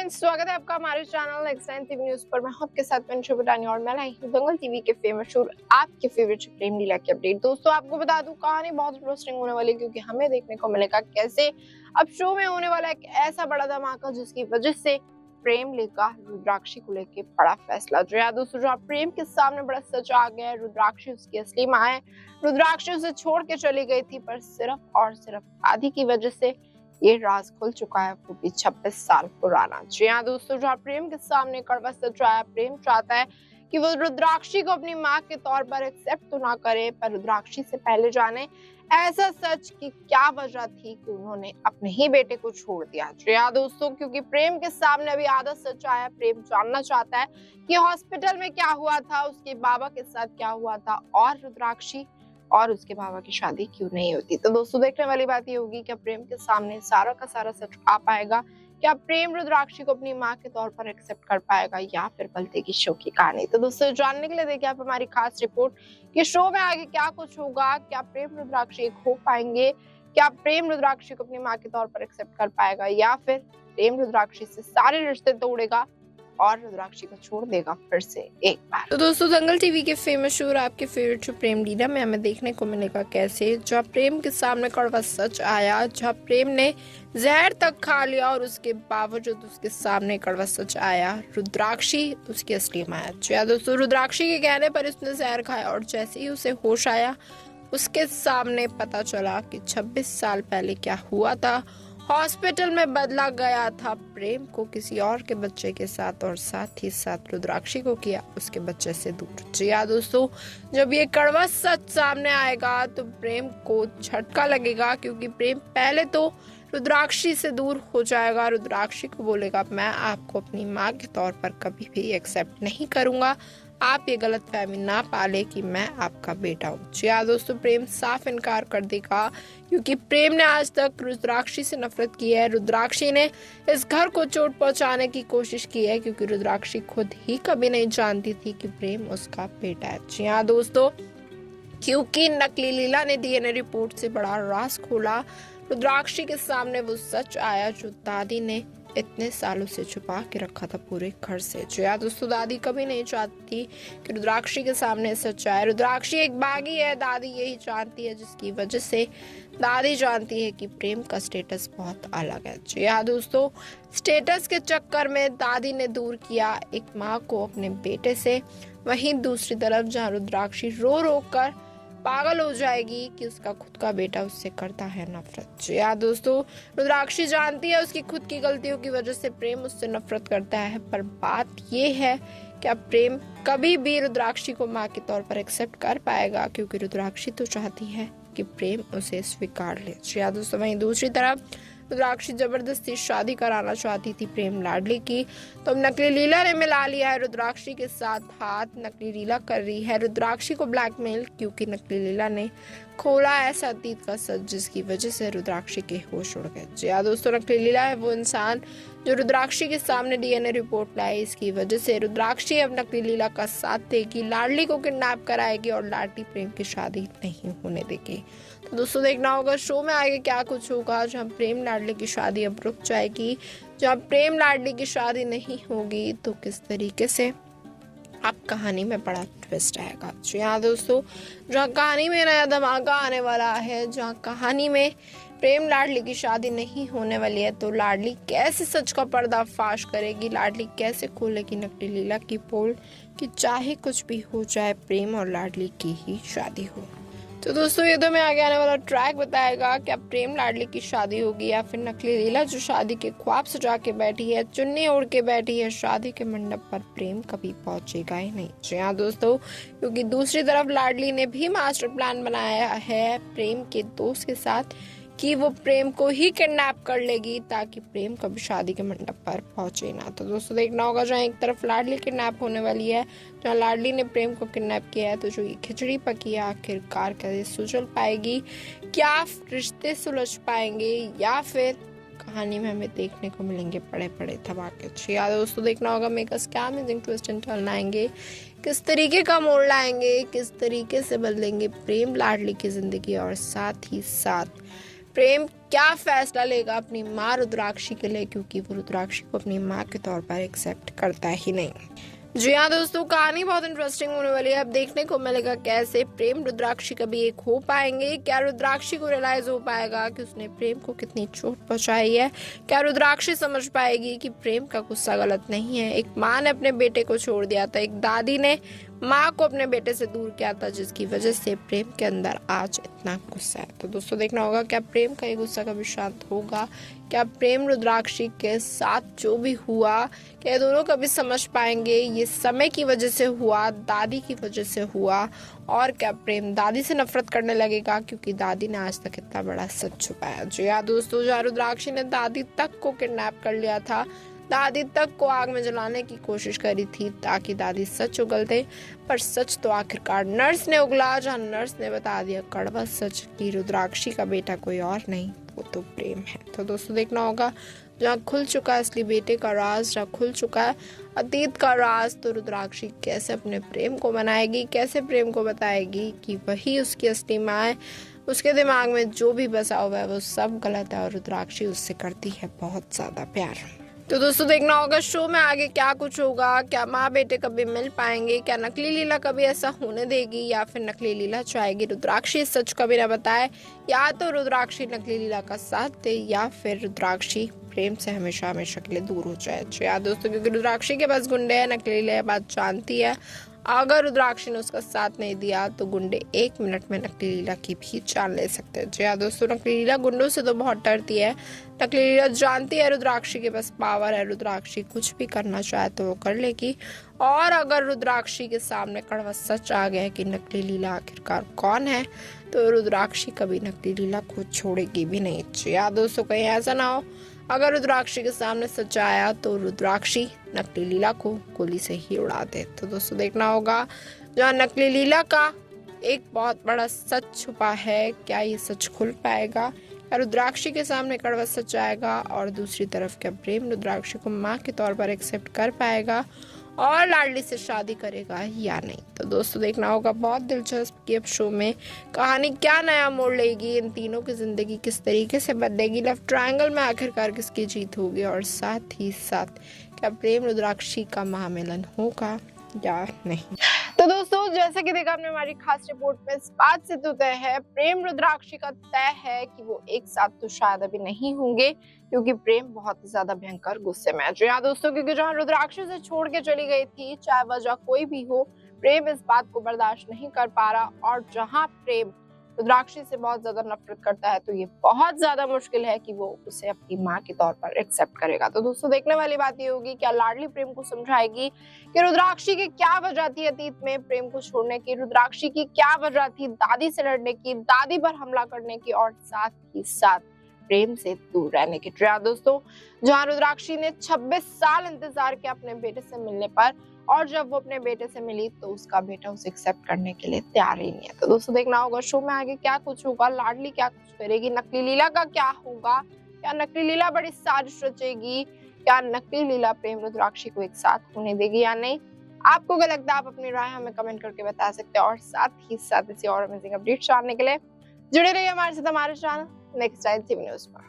Friends, स्वागत है आपका हमारे चैनल एक्साइन टीवी न्यूज पर। मैं हूं आपके साथ मंशू बटानी और मैं लाई हूं दंगल टीवी के फेमस शो आपके फेवरेट प्रेम लीला की अपडेट। दोस्तों, आपको बता दूं कहानी बहुत इंटरेस्टिंग होने वाली है, क्योंकि हमें देखने को मिलेगा कैसे अब शो में होने वाला एक ऐसा बड़ा धमाका जिसकी वजह से प्रेम लेकर रुद्राक्षी को लेकर बड़ा फैसला जो है। दोस्तों, जहाँ प्रेम के सामने बड़ा सच आ गया है, रुद्राक्षी उसकी असली मां है। रुद्राक्षी उसे छोड़ के चली गई थी, पर सिर्फ और सिर्फ आदि की वजह से ये राज खुल चुका है, वो भी 26 साल पुराना। जी हाँ दोस्तों, जहाँ प्रेम के सामने कड़वा सच आया। प्रेम चाहता है कि वो रुद्राक्षी को अपनी माँ के तौर पर एक्सेप्ट तो ना करे, पर रुद्राक्षी से पहले जाने ऐसा सच की क्या वजह थी कि उन्होंने अपने ही बेटे को छोड़ दिया। जी हाँ दोस्तों, क्योंकि प्रेम के सामने अभी आधा सच आया। प्रेम जानना चाहता है कि हॉस्पिटल में क्या हुआ था, उसके बाबा के साथ क्या हुआ था, और रुद्राक्षी और उसके बाबा की शादी क्यों नहीं होती। तो दोस्तों, देखने वाली बात ये होगी कि प्रेम के सामने सारा का सारा सच आ पाएगा। क्या प्रेम रुद्राक्षी को अपनी माँ के तौर पर एक्सेप्ट कर पाएगा, या फिर बदलेगी शो की कहानी। तो दोस्तों, जानने के लिए देखिए आप हमारी खास रिपोर्ट कि शो में आगे क्या कुछ होगा। क्या प्रेम रुद्राक्षी एक हो पाएंगे, क्या प्रेम रुद्राक्षी को अपनी माँ के तौर पर एक्सेप्ट कर पाएगा, या फिर प्रेम रुद्राक्षी से सारे रिश्ते तोड़ेगा और रुद्राक्षी को छोड़ देगा फिर से एक बार। तो दोस्तों, दंगल टीवी के फेमस शो आपके फेवरेट शो प्रेम लीला में हमें देखने को मिलेगा कैसे जहाँ प्रेम के सामने कड़वा सच आया, जहाँ प्रेम ने जहर तक खा लिया और उसके बावजूद उसके सामने कड़वा सच आया। रुद्राक्षी उसकी असली मां है। दोस्तों, रुद्राक्षी के कहने पर उसने जहर खाया और जैसे ही उसे होश आया, उसके सामने पता चला कि 26 साल पहले क्या हुआ था। हॉस्पिटल में बदला गया था प्रेम को किसी और के बच्चे के साथ, और साथ ही साथ रुद्राक्षी को किया उसके बच्चे से दूर। जी हाँ दोस्तों, जब ये कड़वा सच सामने आएगा तो प्रेम को झटका लगेगा, क्योंकि प्रेम पहले तो रुद्राक्षी से दूर हो जाएगा। रुद्राक्षी को बोलेगा, मैं आपको अपनी माँ के तौर पर कभी भी एक्सेप्ट नहीं करूंगा, आप ये गलतफहमी ना पाले कि मैं आपका बेटा हूँ। जी हाँ दोस्तों, प्रेम साफ इनकार कर देगा, क्योंकि प्रेम ने आज तक रुद्राक्षी से नफरत की है। रुद्राक्षी ने इस घर को चोट पहुंचाने की कोशिश की है, क्योंकि रुद्राक्षी खुद ही कभी नहीं जानती थी कि प्रेम उसका बेटा है। जी हाँ दोस्तों, क्योंकि नकली लीला ने डीएनए रिपोर्ट से बड़ा राज खोला। रुद्राक्षी के सामने वो सच आया जो दादी ने इतने सालों से छुपा के रखा था पूरे घर से। जो यार दोस्तों, दादी कभी नहीं चाहती कि रुद्राक्षी के सामने सच आए। रुद्राक्षी एक बागी है, दादी यही जानती है, जिसकी वजह से दादी जानती है कि प्रेम का स्टेटस बहुत अलग है। जी हाँ दोस्तों, स्टेटस के चक्कर में दादी ने दूर किया एक माँ को अपने बेटे से। वहीं दूसरी तरफ जहाँ रुद्राक्षी रो रो कर पागल हो जाएगी कि उसका खुद का बेटा उससे करता है नफरत। जी हाँ दोस्तों, रुद्राक्षी जानती है उसकी खुद की गलतियों की वजह से प्रेम उससे नफरत करता है, पर बात ये है कि अब प्रेम कभी भी रुद्राक्षी को माँ के तौर पर एक्सेप्ट कर पाएगा, क्योंकि रुद्राक्षी तो चाहती है कि प्रेम उसे स्वीकार ले। जी हाँ दोस्तों, वहीं दूसरी तरफ रुद्राक्षी जबरदस्ती शादी कराना चाहती थी प्रेम लाडली की, तो अब नकली लीला ने मिला लिया है रुद्राक्षी के साथ हाथ। नकली लीला कर रही है रुद्राक्षी को ब्लैकमेल, क्योंकि नकली लीला ने खोला ऐसा अतीत का सच जिसकी वजह से रुद्राक्षी के होश उड़ गए। जी हाँ दोस्तों, नकली लीला है वो इंसान जो रुद्राक्षी के सामने डीएनए रिपोर्ट लाई। इसकी वजह से रुद्राक्षी अब नकली लीला का साथ देगी, लाडली को किडनैप कराएगी और लाडली प्रेम की शादी नहीं होने देगी। तो दोस्तों, देखना होगा शो में आगे क्या कुछ होगा। जहाँ प्रेम लाडली की शादी अब रुक जाएगी, जहाँ प्रेम लाडली की शादी नहीं होगी, तो किस तरीके से अब कहानी में बड़ा ट्विस्ट आएगा। जी हाँ दोस्तों, जहाँ कहानी में नया धमाका आने वाला है, जहाँ कहानी में प्रेम लाडली की शादी नहीं होने वाली है, तो लाडली कैसे सच का पर्दाफाश करेगी, लाडली कैसे खोलेगी नकली लीला की पोल कि चाहे कुछ भी हो जाए प्रेम और लाडली की ही शादी हो। तो दोस्तों, ये तो मैं आगे आने वाला ट्रैक बताएगा क्या प्रेम लाडली की शादी होगी, या फिर नकली लीला जो शादी के ख्वाब सजा के बैठी है, चुन्नी ओढ़ के बैठी है शादी के मंडप पर, प्रेम कभी पहुंचेगा ही नहीं। जी हाँ दोस्तों, क्योंकि दूसरी तरफ लाडली ने भी मास्टर प्लान बनाया है प्रेम के दोस्त के साथ कि वो प्रेम को ही किडनैप कर लेगी, ताकि प्रेम कभी शादी के मंडप पर पहुंचे ना। तो दोस्तों, देखना होगा जहाँ एक तरफ लाडली किडनैप होने वाली है, जहाँ लाडली ने प्रेम को किडनैप किया है, तो जो ये खिचड़ी पकी है आखिरकार कैसे सुलझ पाएगी, क्या रिश्ते सुलझ पाएंगे, या फिर कहानी में हमें देखने को मिलेंगे बड़े बड़े धमाके। जी हाँ दोस्तों, देखना होगा मेकर्स क्या अमेजिंग ट्विस्ट एंड टर्न लाएंगे, किस तरीके का मोड़ लाएंगे, किस तरीके से बदलेंगे प्रेम लाडली की जिंदगी, और साथ ही साथ प्रेम क्या फैसला लेगा अपनी माँ रुद्राक्षी के लिए, क्योंकि वो रुद्राक्षी को अपनी माँ के तौर पर एक्सेप्ट करता ही नहीं। जी हाँ दोस्तों, कहानी बहुत इंटरेस्टिंग होने वाली है। अब देखने को मिलेगा कैसे प्रेम रुद्राक्षी कभी एक हो पाएंगे। क्या रुद्राक्षी को रियलाइज हो पाएगा कि उसने प्रेम को कितनी चोट पहुंचाई है। क्या रुद्राक्षी समझ पाएगी कि प्रेम का गुस्सा गलत नहीं है। एक माँ ने अपने बेटे को छोड़ दिया था, एक दादी ने माँ को अपने बेटे से दूर किया था, जिसकी वजह से प्रेम के अंदर आज इतना गुस्सा है। तो दोस्तों देखना होगा क्या प्रेम का ये गुस्सा कभी शांत होगा। क्या प्रेम रुद्राक्षी के साथ जो भी हुआ, क्या दोनों कभी समझ पाएंगे ये समय की वजह से हुआ, दादी की वजह से हुआ। और क्या प्रेम दादी से नफरत करने लगेगा क्योंकि दादी ने आज तक इतना बड़ा सच छुपाया। जी हाँ दोस्तों, जहाँ रुद्राक्षी ने दादी तक को किडनैप कर लिया था, दादी तक को आग में जलाने की कोशिश करी थी ताकि दादी सच उगल दे, पर सच तो आखिरकार नर्स ने उगला। जहाँ नर्स ने बता दिया कड़वा सच कि रुद्राक्षी का बेटा कोई और नहीं, वो तो प्रेम है। तो दोस्तों देखना होगा जहाँ खुल चुका है असली बेटे का राज, जहाँ खुल चुका है अतीत का राज, तो रुद्राक्षी कैसे अपने प्रेम को मनाएगी, कैसे प्रेम को बताएगी कि वही उसकी असली माँ है। उसके दिमाग में जो भी बसा हुआ है वो सब गलत है और रुद्राक्षी उससे करती है बहुत ज्यादा प्यार। तो दोस्तों देखना होगा शो में आगे क्या कुछ होगा। क्या माँ बेटे कभी मिल पाएंगे, क्या नकली लीला कभी ऐसा होने देगी, या फिर नकली लीला चाहेगी रुद्राक्षी सच कभी ना बताए, या तो रुद्राक्षी नकली लीला का साथ दे, या फिर रुद्राक्षी प्रेम से हमेशा हमेशा के लिए दूर हो जाए। यार दोस्तों, क्योंकि रुद्राक्षी के पास गुंडे है, नकली लीला बात जानती है। अगर रुद्राक्षी ने उसका साथ नहीं दिया तो गुंडे 1 मिनट में नकली लीला की भी जान ले सकते हैं। जी हाँ दोस्तों, नकली लीला गुंडों से तो बहुत डरती है। नकली लीला जानती है रुद्राक्षी के पास पावर है, रुद्राक्षी कुछ भी करना चाहे तो वो कर लेगी। और अगर रुद्राक्षी के सामने कड़वा सच आ गया कि नकली लीला आखिरकार कौन है, तो रुद्राक्षी कभी नकली लीला को छोड़ेगी भी नहीं। जी हाँ दोस्तों, कहीं ऐसा ना हो अगर रुद्राक्षी के सामने सच आया तो रुद्राक्षी नकली लीला को गोली से ही उड़ा दे। तो दोस्तों देखना होगा जहाँ नकली लीला का एक बहुत बड़ा सच छुपा है, क्या ये सच खुल पाएगा, या रुद्राक्षी के सामने कड़वा सच आएगा, और दूसरी तरफ क्या प्रेम रुद्राक्षी को माँ के तौर पर एक्सेप्ट कर पाएगा और लाडली से शादी करेगा या नहीं। तो दोस्तों देखना होगा बहुत दिलचस्प कि अब शो में कहानी क्या नया मोड़ लेगी, इन तीनों की जिंदगी किस तरीके से बदलेगी, लव ट्रायंगल में आखिरकार किसकी जीत होगी, और साथ ही साथ क्या प्रेम रुद्राक्षी का महामिलन होगा या नहीं। तो दोस्तों जैसे कि देखा आपने हमारी खास रिपोर्ट में, इस बात से तो तय है, प्रेम रुद्राक्षी का तय है कि वो एक साथ तो शायद अभी नहीं होंगे, क्योंकि प्रेम बहुत ही ज्यादा भयंकर गुस्से में है। जी हाँ दोस्तों, क्योंकि जहाँ रुद्राक्षी से छोड़ के चली गई थी, चाहे वजह कोई भी हो, प्रेम इस बात को बर्दाश्त नहीं कर पा रहा। और जहाँ प्रेम रुद्राक्षी से बहुत ज्यादा नफरत करता है, तो ये बहुत ज्यादा मुश्किल है कि वो उसे अपनी माँ के तौर पर एक्सेप्ट करेगा। तो दोस्तों देखने वाली बात ये होगी, क्या लाडली प्रेम को समझाएगी कि रुद्राक्षी की क्या वजह थी अतीत में प्रेम को छोड़ने की, रुद्राक्षी की क्या वजह थी दादी से लड़ने की, दादी पर हमला करने की, और साथ ही साथ प्रेम से दूर रहने की। दोस्तों जहाँ रुद्राक्षी ने 26 साल इंतजार किया अपने बेटे से मिलने पर, और जब वो अपने बेटे से मिली तो उसका बेटा उसे एक्सेप्ट करने के लिए तैयार ही नहीं है। तो दोस्तों देखना होगा शो में आगे क्या कुछ होगा, लाडली क्या कुछ करेगी, नकली लीला का क्या होगा, क्या नकली लीला बड़ी साजिश रचेगी, क्या नकली लीला प्रेम रुद्राक्षी को एक साथ होने देगी या नहीं। आपको क्या लगता है, आप अपनी राय हमें कमेंट करके बता सकते हैं। और साथ ही साथ इसी और अमेजिंग अपडेट जानने के लिए जुड़े रहिए हमारे साथ, हमारे channel next time TV news पर।